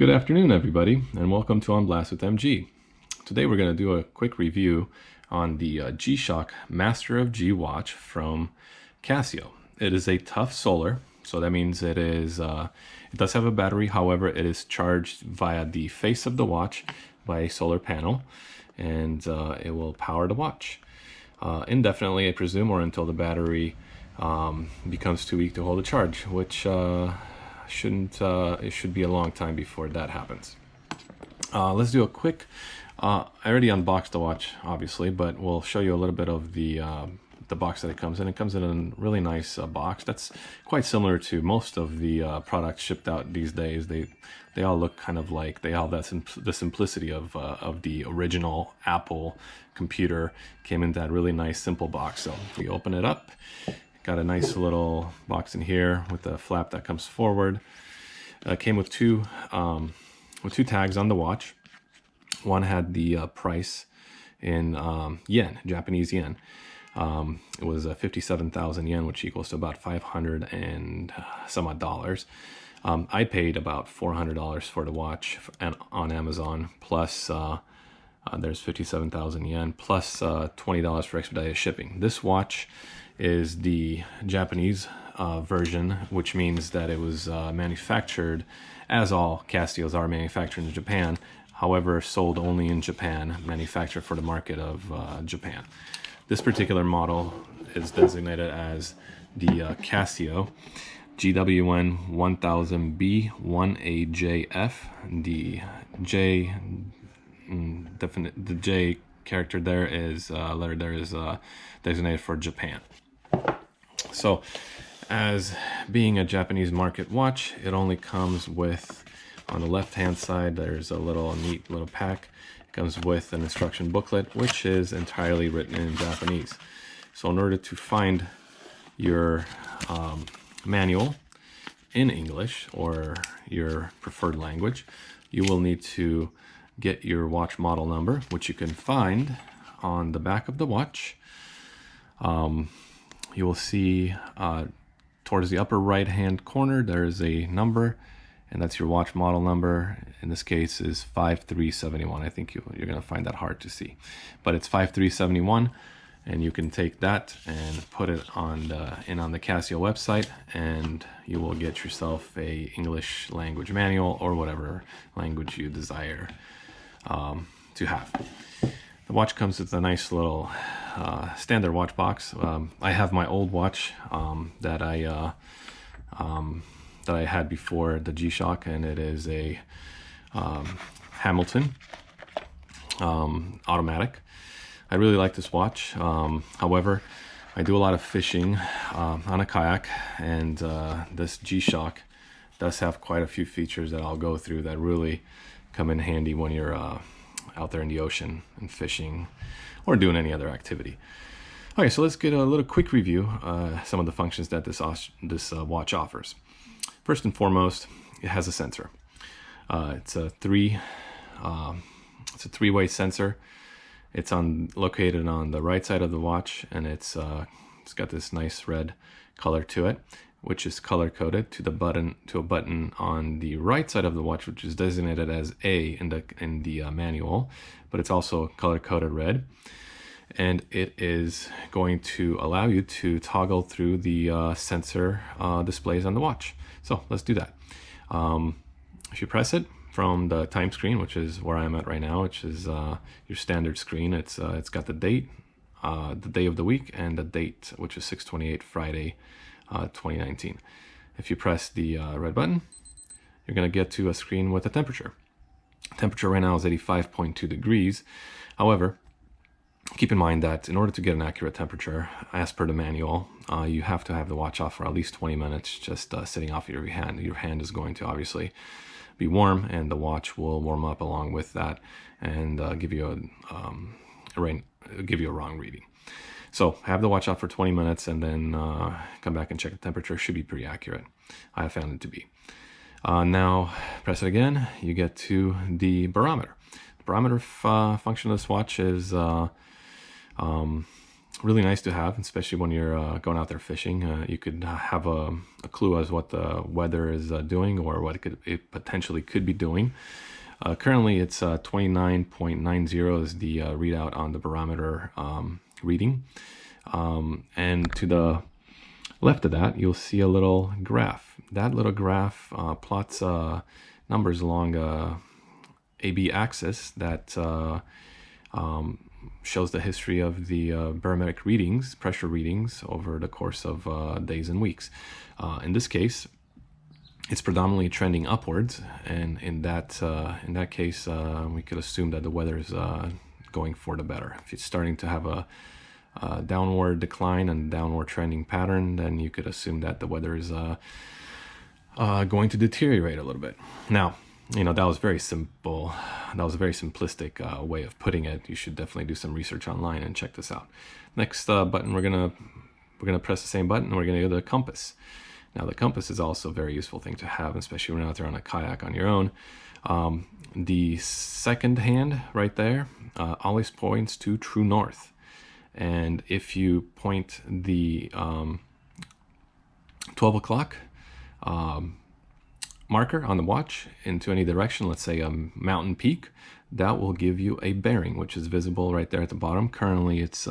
Good afternoon, everybody, and welcome to On Blast with MG. Today we're going to do a quick review on the G-Shock Master of G watch from Casio. It is a tough solar, so that means it does have a battery. However, it is charged via the face of the watch by a solar panel, and it will power the watch indefinitely, I presume, or until the battery becomes too weak to hold a charge, which it should be a long time before that happens. Let's do a quick, I already unboxed the watch, obviously, but we'll show you a little bit of the box that it comes in. It comes in a really nice box that's quite similar to most of the products shipped out these days. They all look kind of like, they all have the simplicity of the original Apple computer. Came in that really nice simple box. So we open it up. Got a nice little box in here with a flap that comes forward. Came with two tags on the watch. One had the price in yen, Japanese yen. It was 57,000 yen, which equals to about 500 and some odd dollars. I paid about $400 for the watch on Amazon, plus there's 57,000 yen, plus $20 for expedited shipping. This watch is the Japanese version, which means that it was manufactured, as all Casios are manufactured in Japan, however sold only in Japan, manufactured for the market of Japan. This particular model is designated as the Casio Gwn-1000b-1ajf. The J character there is letter there is designated for Japan. So, as being a Japanese market watch, it only comes with, on the left hand side, there's a neat little pack. It comes with an instruction booklet, which is entirely written in Japanese. So in order to find your manual in English or your preferred language, you will need to get your watch model number, which you can find on the back of the watch. You will see towards the upper right hand corner there is a number, and that's your watch model number. In this case is 5371. I think you're going to find that hard to see, but it's 5371, and you can take that and put it on the Casio website, and you will get yourself a English language manual or whatever language you desire to have. The watch comes with a nice little standard watch box. I have my old watch that I had before the G-Shock, and it is a Hamilton automatic. I really like this watch. However, I do a lot of fishing on a kayak, and this G-Shock does have quite a few features that I'll go through that really come in handy when you're out there in the ocean and fishing or doing any other activity. Okay, so let's get a little quick review some of the functions that this watch offers. First and foremost, it has a sensor. It's a three-way sensor. It's located on the right side of the watch, and it's got this nice red color to it, which is color coded to a button on the right side of the watch, which is designated as A in the manual, but it's also color coded red, and it is going to allow you to toggle through the sensor displays on the watch. So let's do that. If you press it from the time screen, which is where I'm at right now, which is your standard screen, it's got the date, the day of the week, and the date, which is 6/28 Friday 2019. If you press the red button, you're going to get to a screen with a temperature. Temperature right now is 85.2 degrees. However, keep in mind that in order to get an accurate temperature, as per the manual, you have to have the watch off for at least 20 minutes, just sitting off your hand. Your hand is going to obviously be warm, and the watch will warm up along with that and give you a wrong reading. So have the watch off for 20 minutes and then come back and check the temperature. Should be pretty accurate. I have found it to be. Now press it again. You get to the barometer. The barometer function of this watch is really nice to have, especially when you're going out there fishing. You could have a clue as what the weather is doing, or what it potentially could be doing. Currently, it's 29.90 is the readout on the barometer reading. And to the left of that, you'll see a little graph. That little graph plots numbers along AB axis that shows the history of the barometric readings, pressure readings over the course of days and weeks. In this case, it's predominantly trending upwards, and in that case, we could assume that the weather is going for the better. If it's starting to have a downward decline and downward trending pattern, then you could assume that the weather is going to deteriorate a little bit. Now, you know, that was very simple. That was a very simplistic way of putting it. You should definitely do some research online and check this out. Next button, we're gonna press the same button, and we're gonna go to the compass. Now, the compass is also a very useful thing to have, especially when you're out there on a kayak on your own. The second hand right there always points to true north. And if you point the 12 o'clock marker on the watch into any direction, let's say a mountain peak, that will give you a bearing, which is visible right there at the bottom. Currently, it's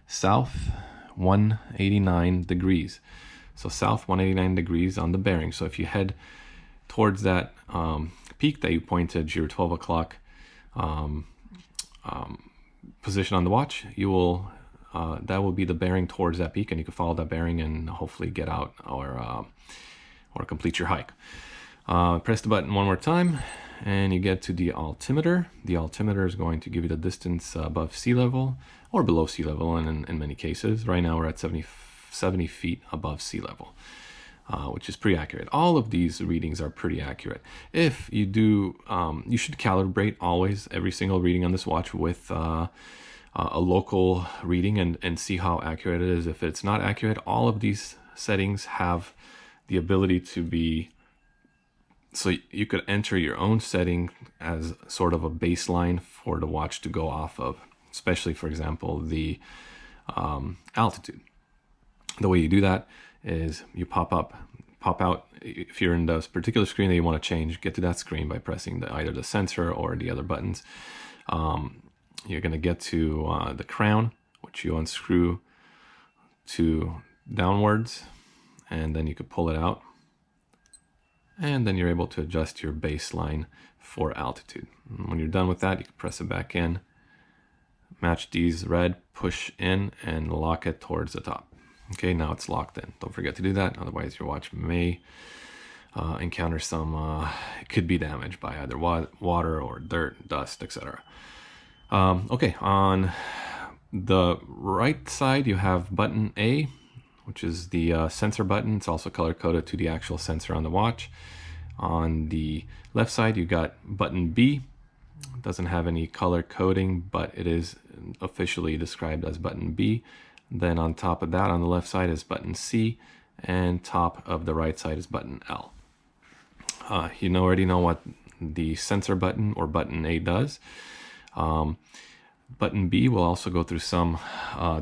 south 189 degrees. So south 189 degrees on the bearing. So if you head towards that peak that you pointed your 12 o'clock position on the watch, you will that will be the bearing towards that peak, and you can follow that bearing and hopefully get out or complete your hike. Press the button one more time, and you get to the altimeter. The altimeter is going to give you the distance above sea level or below sea level, and in many cases. Right now we're at 70 feet above sea level, which is pretty accurate. All of these readings are pretty accurate. If you do, you should calibrate always every single reading on this watch with a local reading and see how accurate it is. If it's not accurate, all of these settings have the ability to be, so you could enter your own setting as sort of a baseline for the watch to go off of, especially, for example, the altitude. The way you do that is you pop out. If you're in this particular screen that you want to change, get to that screen by pressing either the sensor or the other buttons. You're going to get to the crown, which you unscrew to downwards, and then you could pull it out. And then you're able to adjust your baseline for altitude. And when you're done with that, you can press it back in, match these red, push in, and lock it towards the top. Okay, now it's locked in. Don't forget to do that, otherwise your watch may encounter some, it could be damaged by either water or dirt, dust, etc. Okay, on the right side you have button A, which is the sensor button. It's also color-coded to the actual sensor on the watch. On the left side you got button B. It doesn't have any color coding, but it is officially described as button B. Then on top of that, on the left side is button C, and top of the right side is button L. You already know what the sensor button or button A does. Button B will also go through some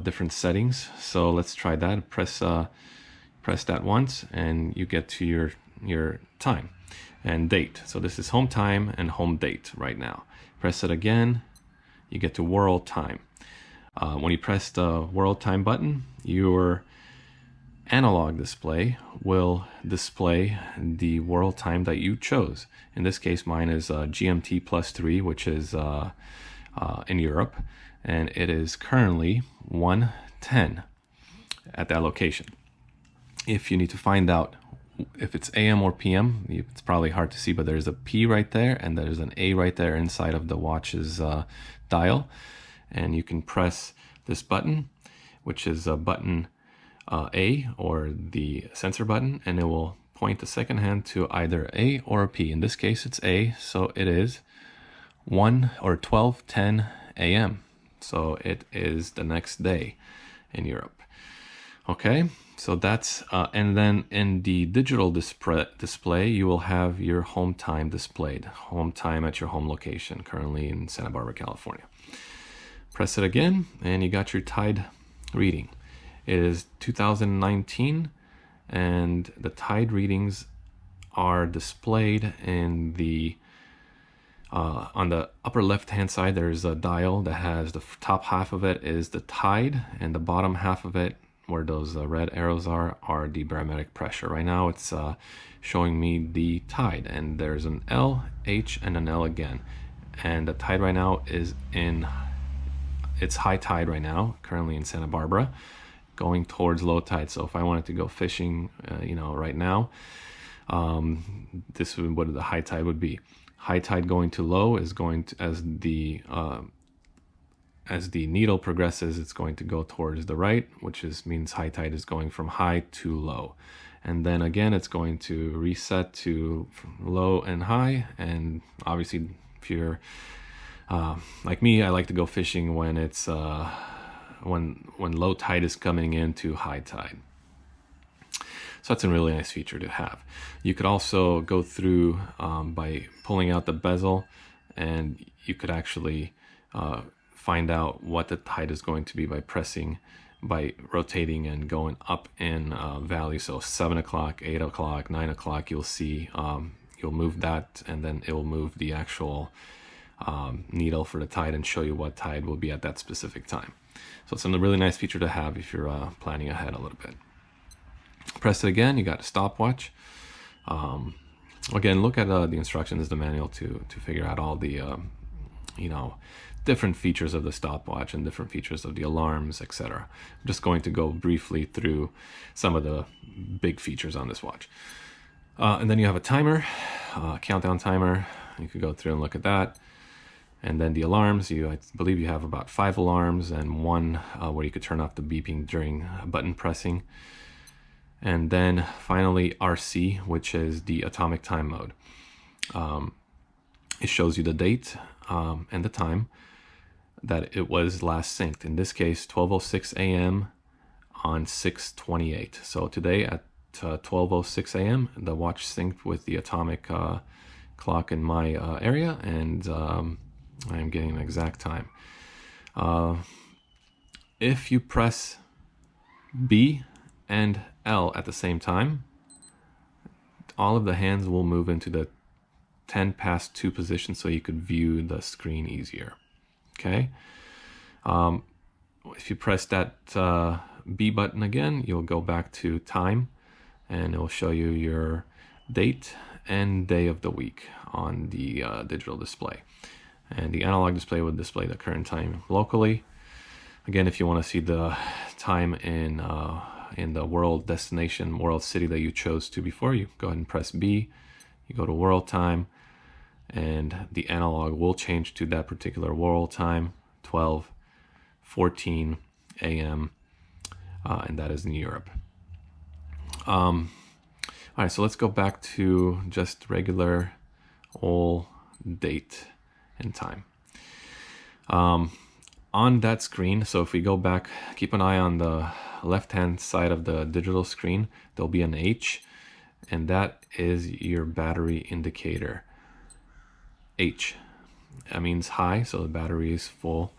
different settings. So let's try that. Press that once, and you get to your time and date. So this is home time and home date right now. Press it again, you get to world time. When you press the world time button, your analog display will display the world time that you chose. In this case, mine is GMT +3, which is in Europe, and it is currently 1:10 at that location. If you need to find out if it's AM or PM, it's probably hard to see, but there's a P right there, and there's an A right there inside of the watch's dial. And you can press this button, which is a button A, or the sensor button, and it will point the second hand to either A or a P. In this case, it's A, so it is 12:10 a.m. So it is the next day in Europe. Okay, so that's, and then in the digital display, you will have your home time displayed, home time at your home location, currently in Santa Barbara, California. Press it again, and you got your tide reading. It is 2019, and the tide readings are displayed in the on the upper left hand side. There's a dial that has the top half of it is the tide, and the bottom half of it, where those red arrows are the barometric pressure. Right now it's showing me the tide, and there's an L, H, and an L again, and the tide right now is it's high tide right now, currently in Santa Barbara, going towards low tide. So if I wanted to go fishing, you know, right now, this is what the high tide would be. High tide going to low is going to, as the needle progresses, it's going to go towards the right, which means high tide is going from high to low. And then again, it's going to reset to low and high. And obviously, if you're like me, I like to go fishing when it's when low tide is coming into high tide. So that's a really nice feature to have. You could also go through by pulling out the bezel, and you could actually find out what the tide is going to be by rotating and going up in value. So 7 o'clock, 8 o'clock, 9 o'clock, you'll see, you'll move that, and then it will move the actual needle for the tide and show you what tide will be at that specific time. So it's a really nice feature to have if you're planning ahead a little bit. Press it again, you got a stopwatch. Again, look at the instructions, the manual, to figure out all the you know, different features of the stopwatch and different features of the alarms, etc. I'm just going to go briefly through some of the big features on this watch. And then you have a timer, countdown timer. You could go through and look at that. And then the alarms, I believe you have about 5 alarms, and one where you could turn off the beeping during button pressing. And then finally RC, which is the atomic time mode. It shows you the date and the time that it was last synced. In this case, 12:06 a.m. on 6/28. So today at 12:06 a.m. the watch synced with the atomic clock in my area, and I'm getting an exact time. If you press B and L at the same time, all of the hands will move into the 10 past 2 position, so you could view the screen easier. Okay. If you press that B button again, you'll go back to time, and it will show you your date and day of the week on the digital display. And the analog display would display the current time locally. Again, if you want to see the time in the world destination, world city that you chose to before, you go ahead and press B. You go to world time, and the analog will change to that particular world time, 12:14 a.m., and that is in Europe. All right, so let's go back to just regular old date and time. On that screen, so if we go back, keep an eye on the left-hand side of the digital screen, there'll be an H, and that is your battery indicator. H, that means high, so the battery is full.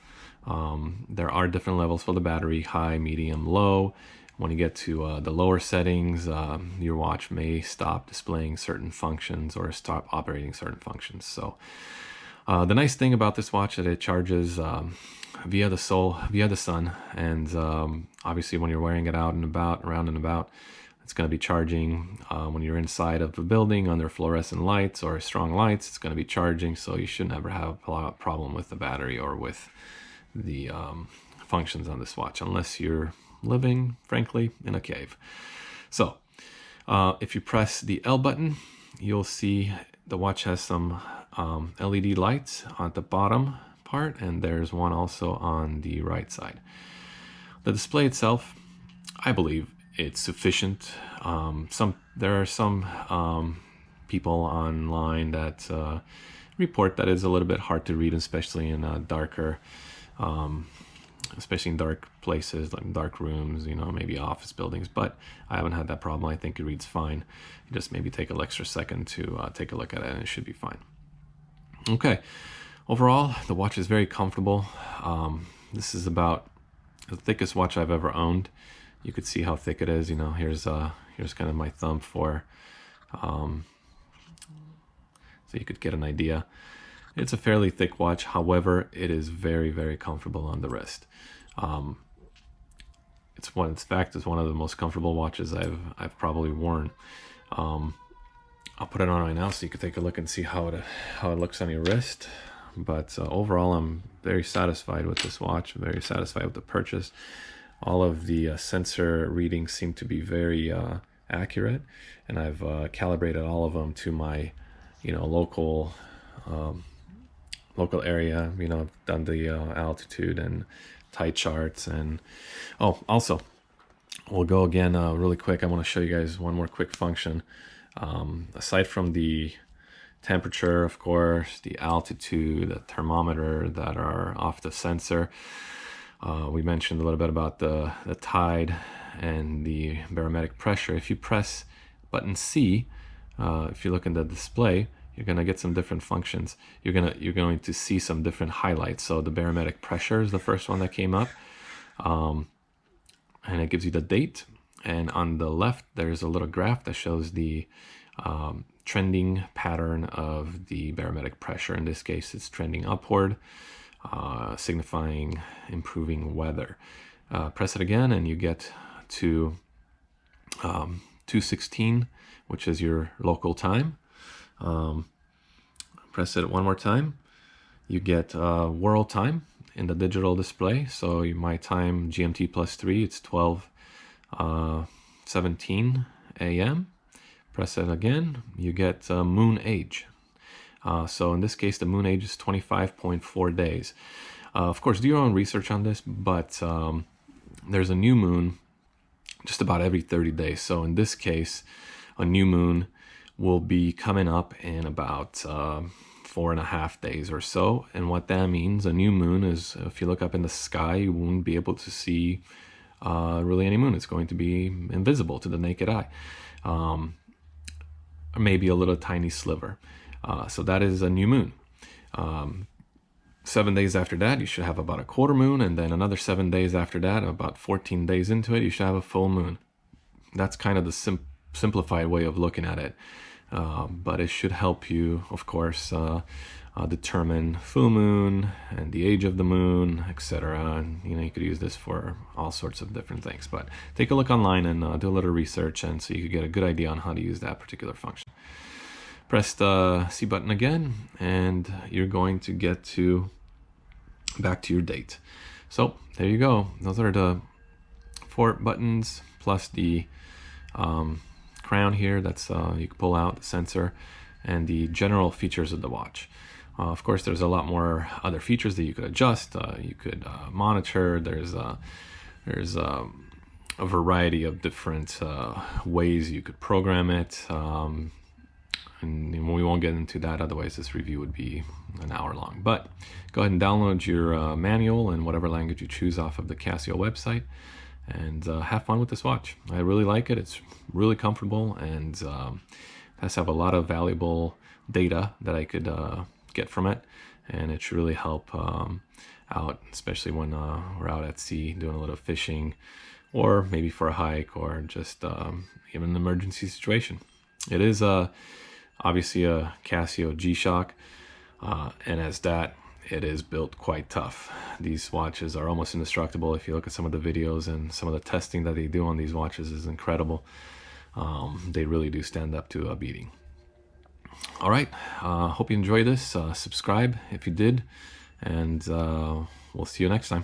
There are different levels for the battery: high, medium, low. When you get to the lower settings, your watch may stop displaying certain functions or stop operating certain functions. So the nice thing about this watch is that it charges via the sun, and obviously when you're wearing it out and about, around and about, it's going to be charging when you're inside of a building under fluorescent lights or strong lights. It's going to be charging, so you shouldn't ever have a problem with the battery or with the functions on this watch, unless you're living, frankly, in a cave. So if you press the L button, you'll see the watch has some LED lights on the bottom part, and there's one also on the right side. The display itself, I believe it's sufficient. There are some people online that report that it's a little bit hard to read, especially in darker, especially in dark places, like dark rooms, you know, maybe office buildings, but I haven't had that problem. I think it reads fine. You just maybe take an extra second to take a look at it, and it should be fine. Okay, overall, the watch is very comfortable. This is about the thickest watch I've ever owned. You could see how thick it is. You know, here's kind of my thumb for, so you could get an idea. It's a fairly thick watch. However, it is very, very comfortable on the wrist. It's one of the most comfortable watches I've probably worn. I'll put it on right now so you can take a look and see how it looks on your wrist. But overall, I'm very satisfied with this watch. I'm very satisfied with the purchase. All of the sensor readings seem to be very accurate, and I've calibrated all of them to my, you know, local area. You know, I've done the altitude and tide charts, and also we'll go again really quick. I want to show you guys one more quick function. Aside from the temperature, of course, the altitude, the thermometer that are off the sensor, we mentioned a little bit about the tide and the barometric pressure. If you press button C, if you look in the display, you're going to get some different functions. You're going to see some different highlights. So the barometric pressure is the first one that came up, and it gives you the date. And on the left, there's a little graph that shows the trending pattern of the barometric pressure. In this case, it's trending upward, signifying improving weather. Press it again, and you get to 2:16, which is your local time. Press it one more time, you get world time in the digital display. So my time GMT +3, it's 12:17 a.m. Press it again, you get moon age. So in this case, the moon age is 25.4 days. Of course, do your own research on this, but there's a new moon just about every 30 days. So in this case, a new moon will be coming up in about 4.5 days or so. And what that means, a new moon is, if you look up in the sky, you won't be able to see really any moon. It's going to be invisible to the naked eye. Or maybe a little tiny sliver. So that is a new moon. 7 days after that, you should have about a quarter moon, and then another 7 days after that, about 14 days into it, you should have a full moon. That's kind of the simplified way of looking at it. But it should help you, of course, determine full moon and the age of the moon, etc. And you know, you could use this for all sorts of different things. But take a look online and do a little research, and so you could get a good idea on how to use that particular function. Press the C button again, and you're going to get back to your date. So there you go. Those are the 4 buttons plus the crown here. That's you can pull out the sensor, and the general features of the watch. Of course, there's a lot more other features that you could adjust. You could monitor. There's a variety of different ways you could program it. And we won't get into that, otherwise this review would be an hour long. But go ahead and download your manual in whatever language you choose off of the Casio website, and have fun with this watch. I really like it. It's really comfortable, and has have a lot of valuable data that I could get from it, and it should really help out, especially when we're out at sea doing a little fishing, or maybe for a hike, or just even an emergency situation. It is obviously a Casio G-Shock, and as that, it is built quite tough. These watches are almost indestructible. If you look at some of the videos and some of the testing that they do on these watches is incredible. They really do stand up to a beating. All right, hope you enjoyed this. Subscribe if you did, and we'll see you next time.